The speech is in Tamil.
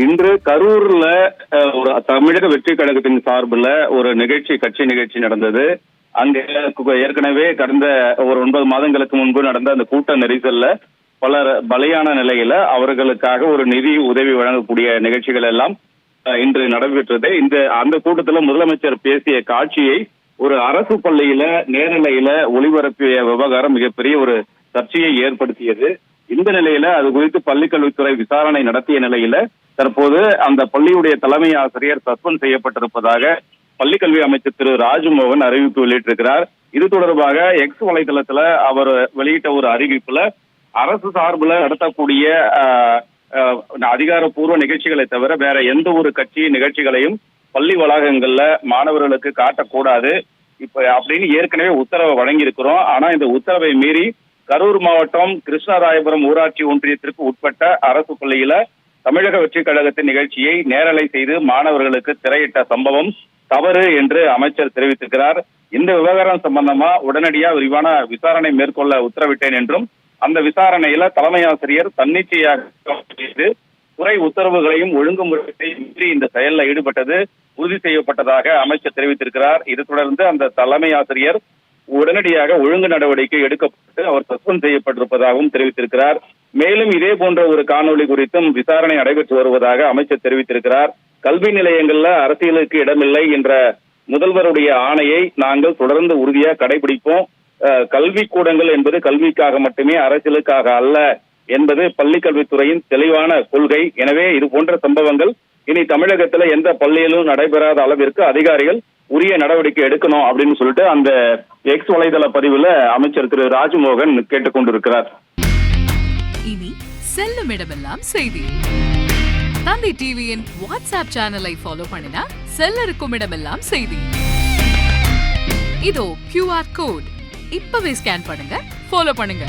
இன்று கரூர்ல ஒரு தமிழக வெற்றி கழகத்தின் சார்பில் ஒரு கட்சி நிகழ்ச்சி நடந்தது. அங்க ஏற்கனவே கடந்த ஒரு 9 மாதங்களுக்கு முன்பு நடந்த அந்த கூட்ட நெரிசல்ல பலர் பலியான நிலையில அவர்களுக்காக ஒரு நிதி உதவி வழங்கக்கூடிய நிகழ்ச்சிகள் எல்லாம் இன்று நடைபெற்றது. அந்த கூட்டத்துல முதலமைச்சர் பேசிய காட்சியை ஒரு அரசு பள்ளியில நேரலையில ஒளிபரப்பிய விவகாரம் மிகப்பெரிய ஒரு சர்ச்சையை ஏற்படுத்தியது. இந்த நிலையில அது குறித்து பள்ளிக்கல்வித்துறை விசாரணை நடத்திய நிலையில தற்போது அந்த பள்ளியுடைய தலைமை ஆசிரியர் சஸ்பெண்ட் செய்யப்பட்டிருப்பதாக பள்ளிக்கல்வி அமைச்சர் திரு ராஜ்மோகன் அறிவிப்பு வெளியிட்டிருக்கிறார். இது தொடர்பாக எக்ஸ் வலைதளத்துல அவர் வெளியிட்ட ஒரு அறிவிப்புல அரசு சார்பில் நடத்தக்கூடிய அதிகாரப்பூர்வ நிகழ்ச்சிகளை தவிர வேற எந்த ஒரு கட்சி நிகழ்ச்சிகளையும் பள்ளி வளாகங்கள்ல மாணவர்களுக்கு காட்டக்கூடாது இப்ப அப்படின்னு ஏற்கனவே உத்தரவை வழங்கியிருக்கிறோம். ஆனா இந்த உத்தரவை மீறி கரூர் மாவட்டம் கிருஷ்ணராயபுரம் ஊராட்சி ஒன்றியத்திற்கு உட்பட்ட அரசு பள்ளியில தமிழக வெற்றி கழகத்தின் நிகழ்ச்சியை நேரலை செய்து மாணவர்களுக்கு திரையிட்ட சம்பவம் தவறு என்று அமைச்சர் தெரிவித்திருக்கிறார். இந்த விவகாரம் சம்பந்தமா உடனடியாக விரிவான விசாரணை மேற்கொள்ள உத்தரவிட்டேன் என்றும் அந்த விசாரணையில தலைமை ஆசிரியர் தன்னிச்சையாக துறை உத்தரவுகளையும் ஒழுங்குமுறையை மீறி இந்த செயலில் ஈடுபட்டது உறுதி செய்யப்பட்டதாக அமைச்சர் தெரிவித்திருக்கிறார். இது தொடர்ந்து அந்த தலைமை ஆசிரியர் உடனடியாக ஒழுங்கு நடவடிக்கை எடுக்கப்பட்டு அவர் சஸ்பெண்ட் செய்யப்பட்டிருப்பதாகவும் தெரிவித்திருக்கிறார். மேலும் இதே போன்ற ஒரு காணொலி குறித்தும் விசாரணை நடைபெற்று வருவதாக அமைச்சர் தெரிவித்திருக்கிறார். கல்வி நிலையங்கள்ல அரசியலுக்கு இடமில்லை என்ற முதல்வருடைய ஆணையை நாங்கள் தொடர்ந்து உறுதியாக கடைபிடிப்போம். கல்வி கூடங்கள் என்பது கல்விக்காக மட்டுமே, அரசியலுக்காக அல்ல என்பது பள்ளி கல்வித்துறையின் தெளிவான கொள்கை. எனவே இது போன்ற சம்பவங்கள் இனி தமிழகத்துல எந்த பள்ளியிலும் நடைபெறாத அளவிற்கு அதிகாரிகள் உரிய நடவடிக்கை எடுக்கணும் அப்படின்னு சொல்லிட்டு அந்த எக்ஸ் வலைதள பதிவுல அமைச்சர் திரு ராஜ்மோகன் கேட்டுக்கொண்டிருக்கிறார். இனி செல்லும் இடமெல்லாம் செய்தி. தந்தி டிவியின் வாட்ஸ்அப் சேனலை ஃபாலோ பண்ணினா செல்ல இருக்கும் இடமெல்லாம் செய்தி. இதோ QR கோட் இப்பவே ஸ்கேன் பண்ணுங்க, ஃபாலோ பண்ணுங்க.